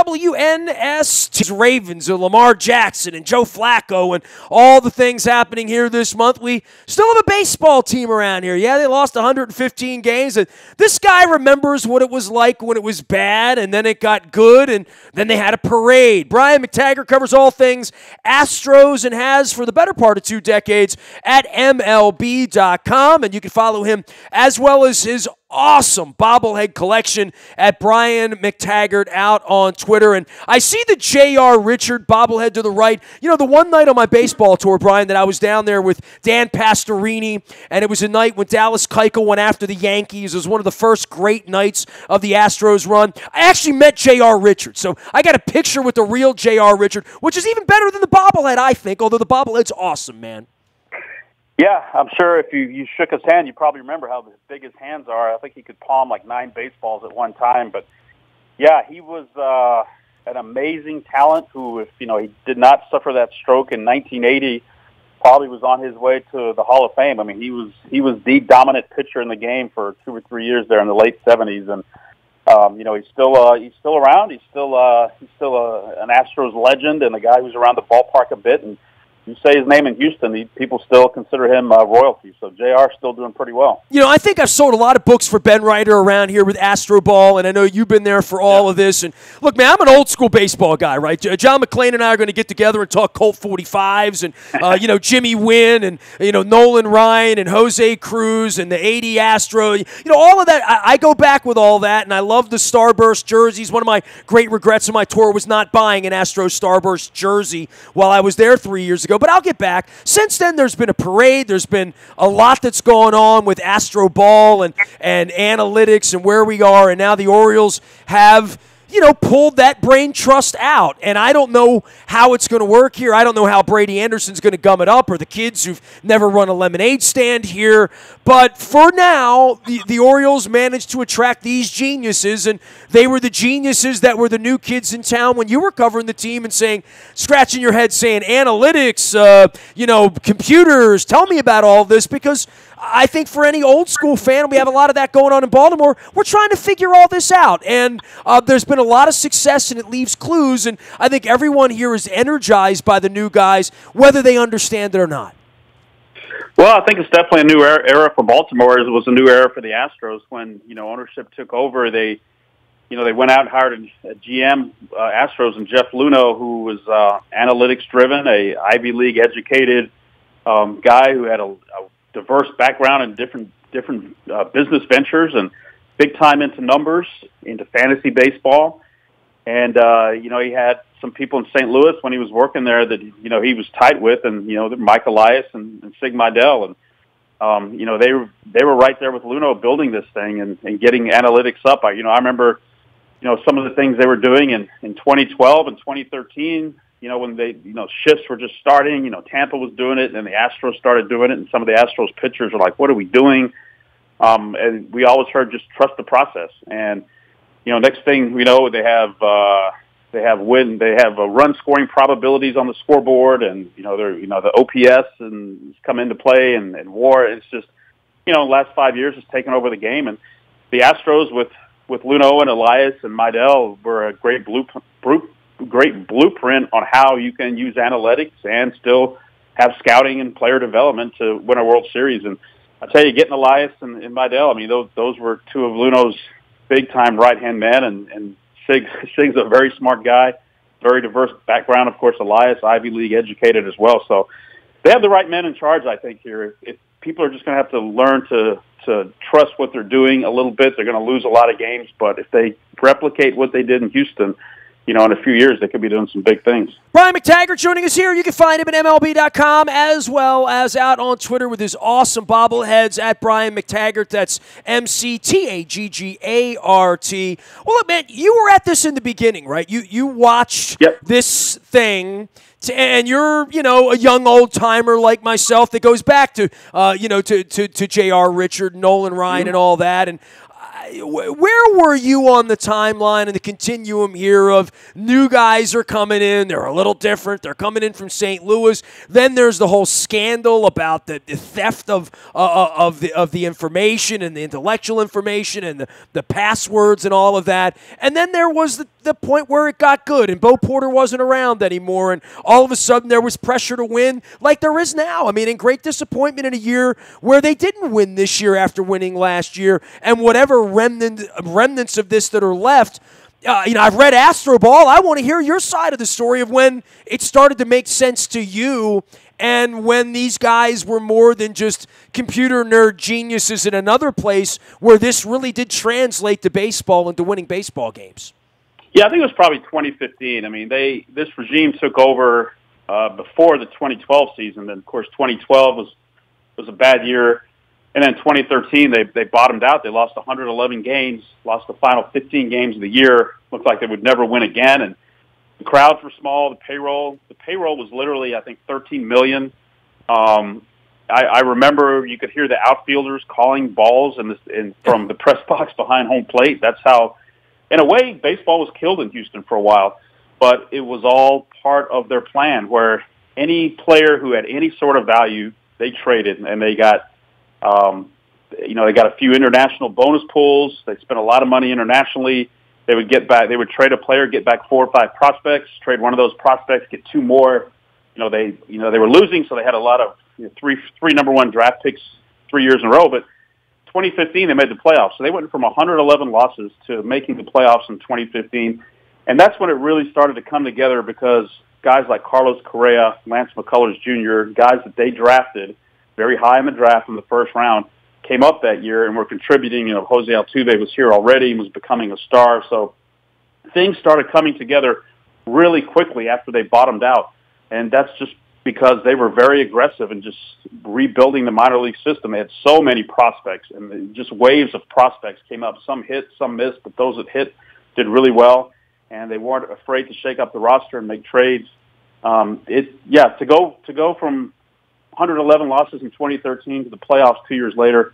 WNS Ravens and Lamar Jackson and Joe Flacco and all the things happening here this month. We still have a baseball team around here. Yeah, they lost 115 games. And this guy remembers what it was like when it was bad, and then it got good, and then they had a parade. Brian McTaggart covers all things Astros and has for the better part of 2 decades at MLB.com, and you can follow him as well as his awesome bobblehead collection at Brian McTaggart out on Twitter. And I see the J.R. Richard bobblehead to the right. You know, the one night on my baseball tour, Brian, that I was down there with Dan Pastorini, and it was a night when Dallas Keuchel went after the Yankees. It was one of the first great nights of the Astros run. I actually met J.R. Richard, so I got a picture with the real J.R. Richard, which is even better than the bobblehead, I think, although the bobblehead's awesome, man. Yeah, I'm sure if you shook his hand, you probably remember how big his hands are. I think he could palm like 9 baseballs at one time. But, yeah, he was an amazing talent who, if he did not suffer that stroke in 1980, probably was on his way to the Hall of Fame. I mean, he was the dominant pitcher in the game for 2 or 3 years there in the late 70s. And, he's still around. He's still an Astros legend and a guy who's around the ballpark a bit. And you say his name in Houston, people still consider him royalty. So JR's still doing pretty well. You know, I think I've sold a lot of books for Ben Reiter around here with Astro Ball, and I know you've been there for all of this. And look, man, I'm an old school baseball guy, right? John McClain and I are going to get together and talk Colt 45s and Jimmy Wynn and Nolan Ryan and Jose Cruz and the 80 Astro. All of that. I go back with all that, and I love the Starburst jerseys. One of my great regrets of my tour was not buying an Astro Starburst jersey while I was there 3 years ago. But I'll get back. Since then, there's been a parade. There's been a lot that's going on with Astro Ball and analytics and where we are. And now the Orioles have pulled that brain trust out. And I don't know how it's going to work here. I don't know how Brady Anderson's going to gum it up or the kids who've never run a lemonade stand here. But for now, the Orioles managed to attract these geniuses, and they were the geniuses that were the new kids in town when you were covering the team and scratching your head saying, analytics, computers, tell me about all this, because I think for any old school fan, we have a lot of that going on in Baltimore. We're trying to figure all this out, and there's been a lot of success, and it leaves clues, and I think everyone here is energized by the new guys, whether they understand it or not. Well, I think it's definitely a new era for Baltimore. It was a new era for the Astros when ownership took over. They went out and hired a GM, Astros, and Jeff Luhnow, who was analytics driven, a Ivy League educated guy who had a diverse background in different business ventures and big time into numbers, into fantasy baseball. And, he had some people in St. Louis when he was working there that, he was tight with, and, Mike Elias and Sig Mejdal. And, they were right there with Luhnow building this thing and getting analytics up. I remember, some of the things they were doing in 2012 and 2013, when they, shifts were just starting, Tampa was doing it, and then the Astros started doing it, and some of the Astros pitchers were like, what are we doing? And we always heard just trust the process. And, next thing we know, they have run scoring probabilities on the scoreboard, and, the OPS and come into play and WAR. It's just, the last 5 years has taken over the game. And the Astros with Luhnow and Elias and Mejdal were a great blueprint on how you can use analytics and still have scouting and player development to win a World Series. And I tell you, getting Elias and Mejdal, I mean, those were two of Luhnow's big-time right-hand men, and Sig's a very smart guy, very diverse background. Of course, Elias, Ivy League educated as well. So they have the right men in charge, I think, here. If people are just going to have to learn to trust what they're doing a little bit, they're going to lose a lot of games. But if they replicate what they did in Houston, in a few years, they could be doing some big things. Brian McTaggart joining us here. You can find him at MLB.com as well as out on Twitter with his awesome bobbleheads at Brian McTaggart. That's McTaggart. Well, look, man, you were at this in the beginning, right? You watched this thing. And you're, a young old-timer like myself that goes back to, to J.R. Richard, Nolan Ryan, and all that. And where were you on the timeline and the continuum here of new guys are coming in, they're a little different, they're coming in from St. Louis, then there's the whole scandal about the theft of the information and the intellectual information and the passwords and all of that, and then there was the point where it got good and Bo Porter wasn't around anymore, and all of a sudden there was pressure to win like there is now. I mean, in great disappointment in a year where they didn't win this year after winning last year, and whatever remnants of this that are left. I've read Astro Ball. I want to hear your side of the story of when it started to make sense to you and when these guys were more than just computer nerd geniuses in another place where this really did translate to baseball and to winning baseball games. Yeah, I think it was probably 2015. I mean, this regime took over before the 2012 season. And, of course, 2012 was a bad year. And then 2013, they bottomed out. They lost 111 games, lost the final 15 games of the year. Looked like they would never win again. And the crowds were small. The payroll was literally, I think, $13 million. I remember you could hear the outfielders calling balls from the press box behind home plate. That's how, in a way, baseball was killed in Houston for a while. But it was all part of their plan, where any player who had any sort of value, they traded, and they got. They got a few international bonus pools. They spent a lot of money internationally. They would trade a player, get back 4 or 5 prospects, trade one of those prospects, get 2 more. They were losing, so they had a lot of three number 1 draft picks 3 years in a row. But 2015, they made the playoffs. So they went from 111 losses to making the playoffs in 2015. And that's when it really started to come together, because guys like Carlos Correa, Lance McCullers Jr., guys that they drafted very high in the draft in the first round, came up that year and were contributing. Jose Altuve was here already and was becoming a star. So things started coming together really quickly after they bottomed out. And that's just because they were very aggressive in just rebuilding the minor league system. They had so many prospects, and just waves of prospects came up. Some hit, some missed, but those that hit did really well. And they weren't afraid to shake up the roster and make trades. To go from 111 losses in 2013 to the playoffs 2 years later.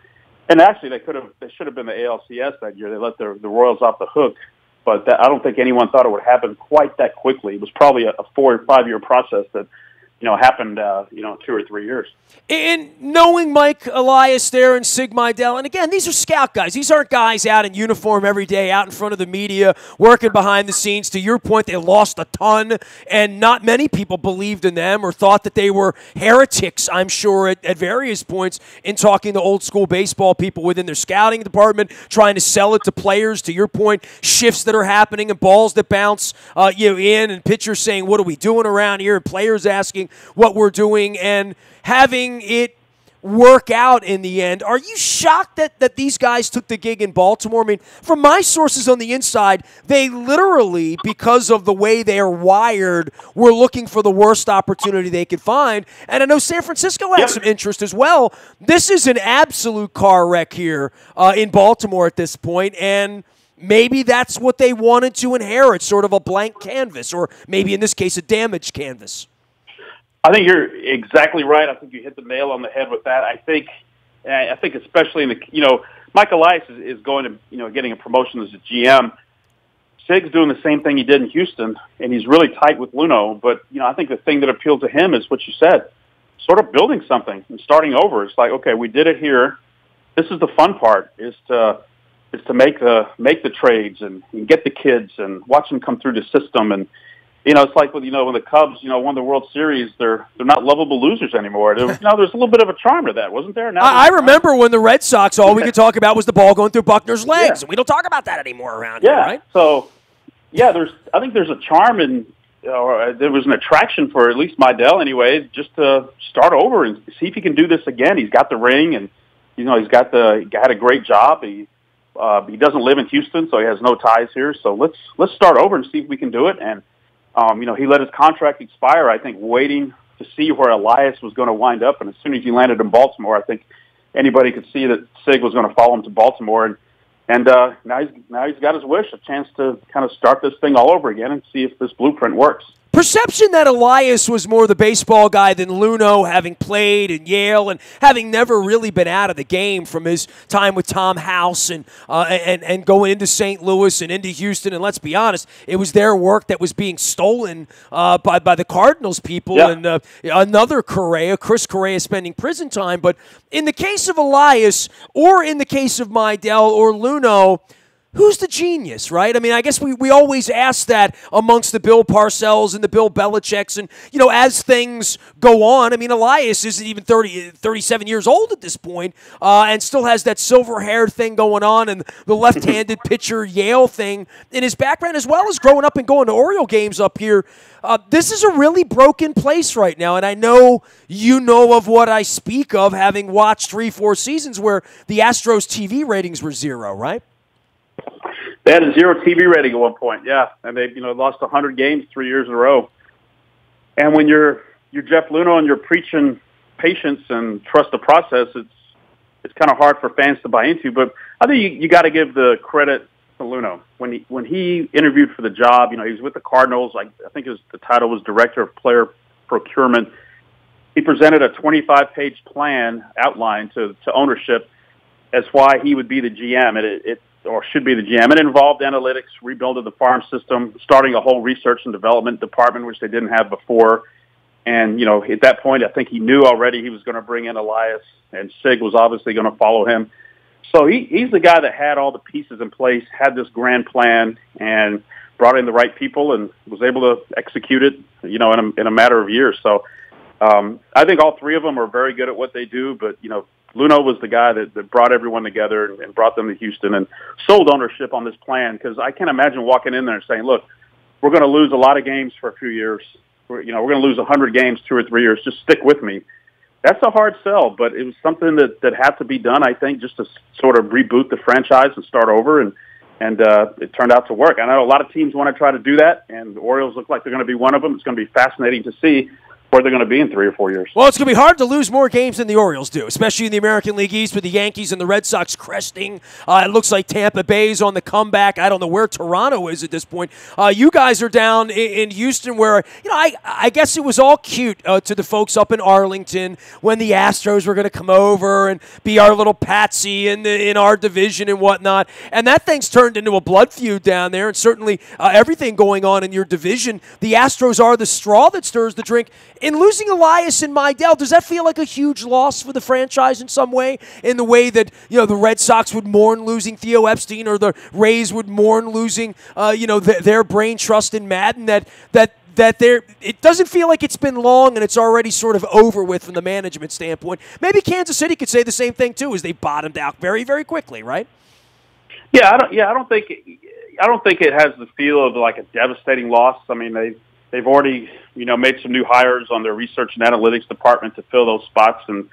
And actually, they should have been the ALCS that year. They let the Royals off the hook, but I don't think anyone thought it would happen quite that quickly. It was probably a 4 or 5 year process that happened 2 or 3 years. And knowing Mike Elias there and Sig Mejdal, and again, these are scout guys. These aren't guys out in uniform every day, out in front of the media, working behind the scenes. To your point, they lost a ton, and not many people believed in them or thought that they were heretics, I'm sure, at various points in talking to old school baseball people within their scouting department, trying to sell it to players. To your point, shifts that are happening and balls that bounce in, and pitchers saying, what are we doing around here, and players asking what we're doing, and having it work out in the end. Are you shocked that these guys took the gig in Baltimore? I mean, from my sources on the inside, they literally, because of the way they are wired, were looking for the worst opportunity they could find. And I know San Francisco had some interest as well. This is an absolute car wreck here in Baltimore at this point, and maybe that's what they wanted to inherit, sort of a blank canvas, or maybe in this case a damaged canvas. I think you're exactly right. I think you hit the nail on the head with that. I think especially in the, Mike Elias is going to, getting a promotion as a GM. Sig's doing the same thing he did in Houston, and he's really tight with Luno. But, I think the thing that appealed to him is what you said, sort of building something and starting over. It's like, okay, we did it here. This is the fun part, is to make the trades and get the kids and watch them come through the system. And, it's like when the Cubs, won the World Series, they're not lovable losers anymore. There's a little bit of a charm to that, wasn't there? Now I remember when the Red Sox, all we could talk about was the ball going through Buckner's legs, and we don't talk about that anymore around here, right? So, I think there's a charm there was an attraction for at least Mejdal anyway, just to start over and see if he can do this again. He's got the ring, and he had a great job. He doesn't live in Houston, so he has no ties here. So let's start over and see if we can do it. And he let his contract expire, I think, waiting to see where Elias was going to wind up. And as soon as he landed in Baltimore, I think anybody could see that Sig was going to follow him to Baltimore. And now he's got his wish, a chance to kind of start this thing all over again and see if this blueprint works. Perception that Elias was more the baseball guy than Luno, having played in Yale and having never really been out of the game from his time with Tom House and going into St. Louis and into Houston. And let's be honest, it was their work that was being stolen by the Cardinals people. Yeah. And another Correa, Chris Correa, spending prison time. But in the case of Elias, or in the case of Mejdal or Luno, who's the genius, right? I mean, I guess we always ask that amongst the Bill Parcells and the Bill Belichicks. And, as things go on, I mean, Elias isn't even 37 years old at this point, and still has that silver hair thing going on and the left-handed pitcher Yale thing in his background, as well as growing up and going to Oriole games up here. This is a really broken place right now, and I know you know of what I speak of, having watched 3-4 seasons where the Astros TV ratings were 0, right? They had a 0 TV rating at one point, yeah, and they lost 100 games 3 years in a row. And when you're Jeff Luhnow and you're preaching patience and trust the process, it's kind of hard for fans to buy into. But I think you got to give the credit to Luhnow. When he interviewed for the job, he was with the Cardinals. I think the title was Director of Player Procurement. He presented a 25-page plan outline to ownership as why he would be the GM. Or should be the GM. It involved analytics, rebuilding the farm system, starting a whole research and development department, which they didn't have before. And, at that point, I think he knew already he was going to bring in Elias, and Sig was obviously going to follow him. So he's the guy that had all the pieces in place, had this grand plan, and brought in the right people and was able to execute it, in a matter of years. So I think all three of them are very good at what they do, but, Luhnow was the guy that brought everyone together and brought them to Houston and sold ownership on this plan, because I can't imagine walking in there and saying, look, we're going to lose a lot of games for a few years. We're going to lose 100 games 2 or 3 years. Just stick with me. That's a hard sell, but it was something that had to be done, I think, just to sort of reboot the franchise and start over, and it turned out to work. I know a lot of teams want to try to do that, and the Orioles look like they're going to be one of them. It's going to be fascinating to see where they're going to be in 3 or 4 years. Well, it's going to be hard to lose more games than the Orioles do, especially in the American League East with the Yankees and the Red Sox cresting. It looks like Tampa Bay's on the comeback. I don't know where Toronto is at this point. You guys are down in Houston where, I guess it was all cute to the folks up in Arlington when the Astros were going to come over and be our little patsy in our division and whatnot. And that thing's turned into a blood feud down there, and certainly everything going on in your division. The Astros are the straw that stirs the drink. In losing Elias and Mejdal, does that feel like a huge loss for the franchise in some way? In the way that the Red Sox would mourn losing Theo Epstein, or the Rays would mourn losing their brain trust in Madden. It doesn't feel like it's been long and it's already sort of over with from the management standpoint. Maybe Kansas City could say the same thing too, as they bottomed out very, very quickly, right? Yeah, I don't think it has the feel of like a devastating loss. I mean, they've already, made some new hires on their research and analytics department to fill those spots, and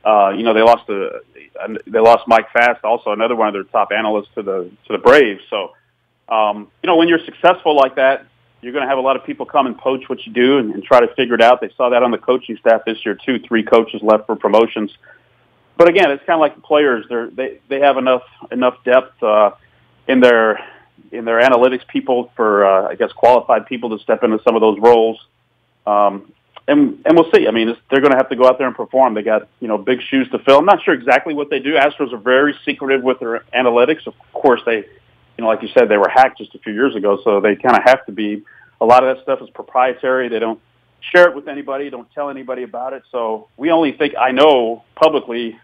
they lost Mike Fast, also another one of their top analysts, to the Braves. So, when you're successful like that, you're going to have a lot of people come and poach what you do and try to figure it out. They saw that on the coaching staff this year too. 3 coaches left for promotions. But again, it's kind of like the players. They have enough depth in their analytics people for, I guess, qualified people to step into some of those roles. And we'll see. I mean, they're going to have to go out there and perform. They got, big shoes to fill. I'm not sure exactly what they do. Astros are very secretive with their analytics. Of course, they, like you said, they were hacked just a few years ago, so they kind of have to be. A lot of that stuff is proprietary. They don't share it with anybody, don't tell anybody about it. So we only think, I know, publicly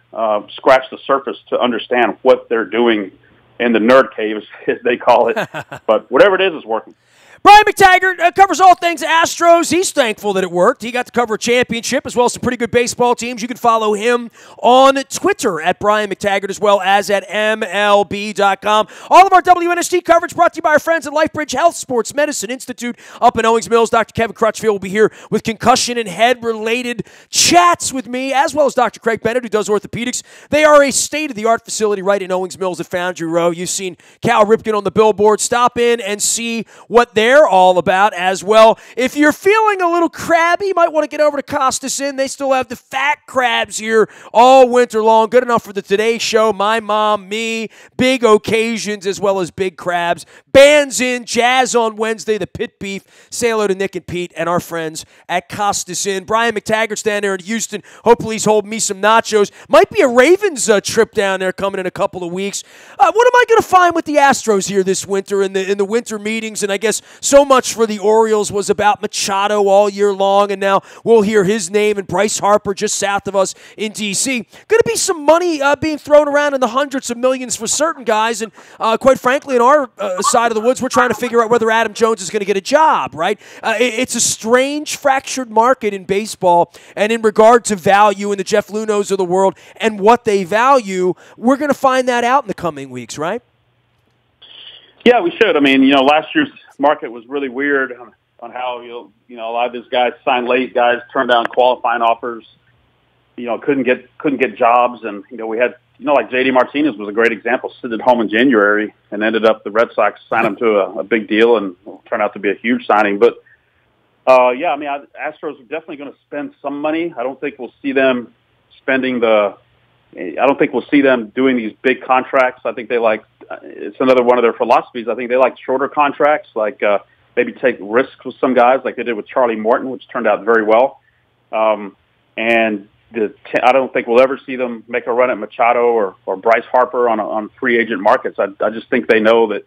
scratch the surface to understand what they're doing in the nerd caves, as they call it. But whatever it is working. Brian McTaggart covers all things Astros. He's thankful that it worked. He got to cover a championship as well as some pretty good baseball teams. You can follow him on Twitter at Brian McTaggart, as well as at MLB.com. All of our WNST coverage brought to you by our friends at LifeBridge Health Sports Medicine Institute up in Owings Mills. Dr. Kevin Crutchfield will be here with concussion and head-related chats with me, as well as Dr. Craig Bennett, who does orthopedics. They are a state-of-the-art facility right in Owings Mills at Foundry Row. You've seen Cal Ripken on the billboard. Stop in and see what they're all about as well. If you're feeling a little crabby, you might want to get over to Costas Inn. They still have the fat crabs here all winter long. Good enough for the Today Show, my mom, me, big occasions as well as big crabs. Bands in, jazz on Wednesday, the pit beef. Say hello to Nick and Pete and our friends at Costas Inn. Brian McTaggart's down there in Houston. Hopefully he's holding me some nachos. Might be a Ravens trip down there coming in a couple of weeks. What am am I going to find with the Astros here this winter in the winter meetings? And I guess so much for the Orioles was about Machado all year long, and now we'll hear his name and Bryce Harper just south of us in D.C. Going to be some money being thrown around in the hundreds of millions for certain guys, and quite frankly, in our side of the woods, we're trying to figure out whether Adam Jones is going to get a job, right? It's a strange, fractured market in baseball, and in regard to value in the Jeff Lunos of the world and what they value, we're going to find that out in the coming weeks, right? Yeah, we should. I mean, last year's market was really weird on how, a lot of these guys signed late, guys turned down qualifying offers, couldn't get jobs. And, we had, like J.D. Martinez was a great example, sitting at home in January and ended up the Red Sox signed him to a big deal and turned out to be a huge signing. But, Astros are definitely going to spend some money. I don't think we'll see them doing these big contracts. I think it's another one of their philosophies. I think they like shorter contracts, like maybe take risks with some guys like they did with Charlie Morton, which turned out very well. And I don't think we'll ever see them make a run at Machado or Bryce Harper on free agent markets. I just think they know that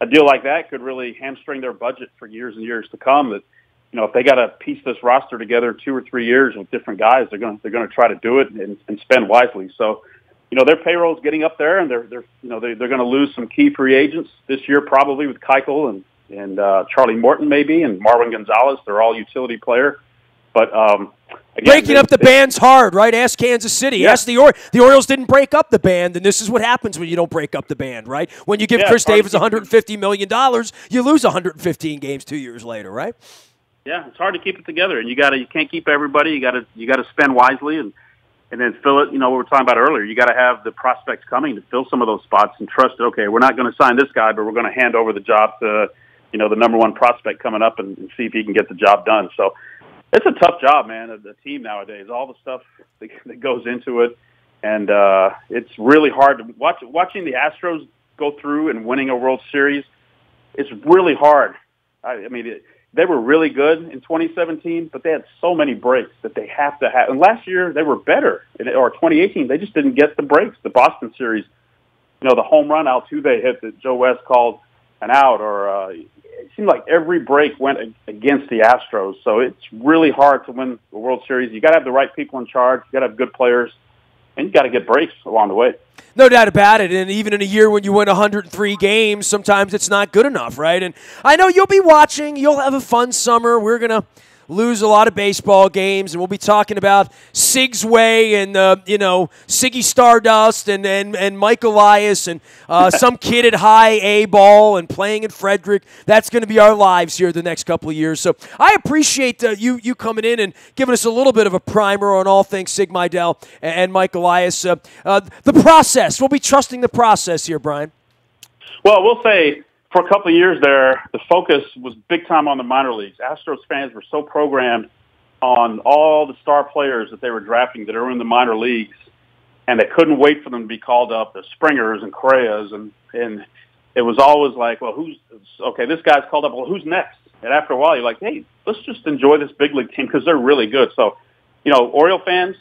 a deal like that could really hamstring their budget for years and years to come. That, if they got to piece this roster together 2 or 3 years with different guys, they're going to try to do it and spend wisely. So, their payroll is getting up there, and they're going to lose some key free agents this year, probably with Keuchel and Charlie Morton maybe, and Marwin Gonzalez. They're all utility player. But again, breaking up the band's hard, right? Ask Kansas City. Yeah. Ask the Orioles didn't break up the band, and this is what happens when you don't break up the band, right? When you give Chris Davis $150 million, you lose 115 games 2 years later, right? Yeah, it's hard to keep it together, and you can't keep everybody. You got to spend wisely and then fill it. What we were talking about earlier, you got to have the prospects coming to fill some of those spots and trust that, okay, we're not going to sign this guy, but we're going to hand over the job to the number one prospect coming up and see if he can get the job done. So it's a tough job, man. The team nowadays, all the stuff that goes into it, and it's really hard to watching the Astros go through and winning a World Series. It's really hard. They were really good in 2017, but they had so many breaks that they have to have. And last year they were better, or 2018 they just didn't get the breaks. The Boston series, the home run Altuve hit that Joe West called an out, or it seemed like every break went against the Astros. So it's really hard to win the World Series. You got to have the right people in charge. You got to have good players, and you got to get breaks along the way. No doubt about it, and even in a year when you win 103 games, sometimes it's not good enough, right? And I know you'll be watching. You'll have a fun summer. We're going to lose a lot of baseball games, and we'll be talking about Sig's Way and, Siggy Stardust and Mike Elias and some kid at high A ball and playing in Frederick. That's going to be our lives here the next couple of years. So I appreciate you coming in and giving us a little bit of a primer on all things Sig Mejdal and Mike Elias. The process. We'll be trusting the process here, Brian. Well, we'll say, for a couple of years there, the focus was big time on the minor leagues. Astros fans were so programmed on all the star players that they were drafting that are in the minor leagues, and they couldn't wait for them to be called up, the Springers and Correas, and it was always like, well, this guy's called up, well, who's next? And after a while, you're like, hey, let's just enjoy this big league team because they're really good. So, Oriole fans,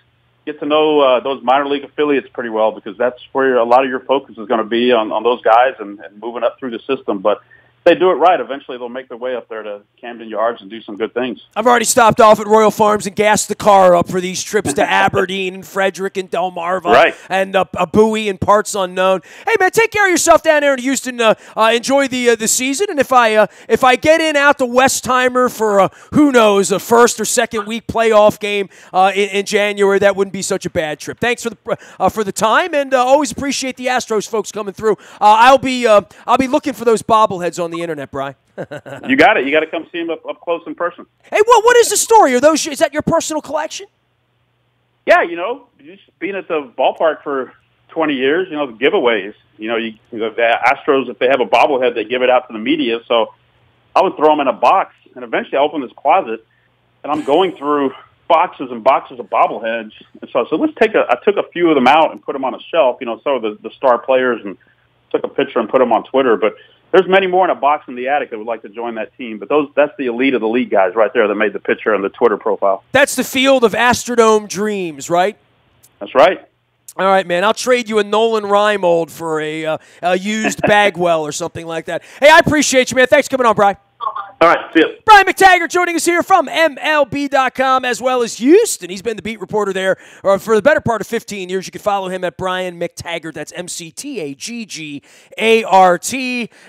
get to know those minor league affiliates pretty well, because that's where a lot of your focus is going to be on those guys and moving up through the system. But if they do it right, eventually they'll make their way up there to Camden Yards and do some good things. I've already stopped off at Royal Farms and gassed the car up for these trips to Aberdeen and Frederick and Delmarva and a Bowie and parts unknown. Hey, man, take care of yourself down there in Houston. Enjoy the season. And if I get out to Westheimer for who knows, a first or second week playoff game in January, that wouldn't be such a bad trip. Thanks for the time, and always appreciate the Astros folks coming through. I'll be looking for those bobbleheads on the internet, Bri. You got it. You got to come see them up close in person. Hey, what is the story? Is that your personal collection? Yeah, just being at the ballpark for 20 years, the giveaways. The Astros, if they have a bobblehead, they give it out to the media. So I would throw them in a box, and eventually I open this closet, and I'm going through boxes and boxes of bobbleheads. And so I said, I took a few of them out and put them on a shelf, some of the star players, and took a picture and put them on Twitter. But there's many more in a box in the attic that would like to join that team. But that's the elite of the league guys right there that made the picture and the Twitter profile. That's the field of Astrodome dreams, right? That's right. All right, man. I'll trade you a Nolan Reimold for a used Bagwell or something like that. Hey, I appreciate you, man. Thanks for coming on, Brian. All right, see you. Brian McTaggart joining us here from MLB.com as well as Houston. He's been the beat reporter there for the better part of 15 years. You can follow him at Brian McTaggart. That's McTaggart,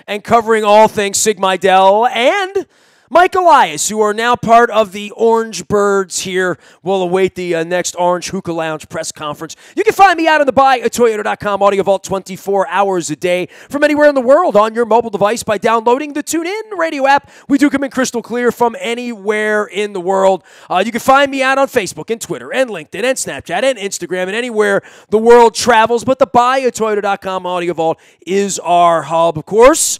and covering all things Mejdal and Mike Elias, who are now part of the Orange Birds here. We'll await the next Orange Hookah Lounge press conference. You can find me out on the buyatoyota.com audio vault 24 hours a day from anywhere in the world on your mobile device by downloading the TuneIn radio app. We do come in crystal clear from anywhere in the world. You can find me out on Facebook and Twitter and LinkedIn and Snapchat and Instagram and anywhere the world travels. But the buyatoyota.com audio vault is our hub, of course.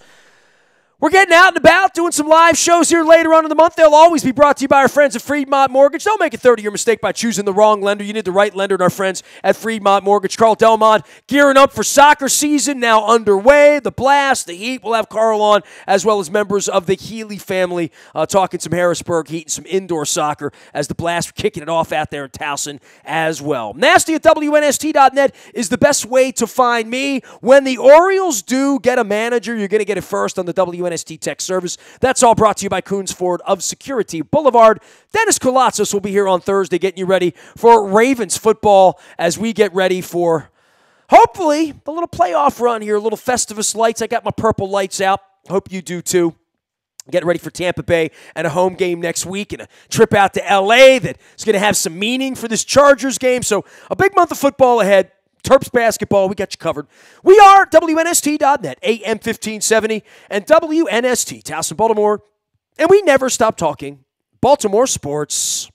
We're getting out and about, doing some live shows here later on in the month. They'll always be brought to you by our friends at Freedmont Mortgage. Don't make a 30-year mistake by choosing the wrong lender. You need the right lender, and our friends at Freedmont Mortgage. Carl Delmont gearing up for soccer season now underway. The Blast, the Heat. We'll have Carl on, as well as members of the Healy family, talking some Harrisburg Heat and some indoor soccer as the Blast are kicking it off out there in Towson as well. Nasty at WNST.net is the best way to find me. When the Orioles do get a manager, you're going to get it first on the WNST Tech Service. That's all brought to you by Coons Ford of Security Boulevard. Dennis Kolatzis will be here on Thursday getting you ready for Ravens football as we get ready for, hopefully, the little playoff run here, a little Festivus lights. I got my purple lights out. Hope you do too. Getting ready for Tampa Bay and a home game next week and a trip out to L.A. that is going to have some meaning for this Chargers game. So a big month of football ahead. Terps basketball, we got you covered. We are WNST.net, AM 1570, and WNST, Towson, Baltimore. And we never stop talking Baltimore sports.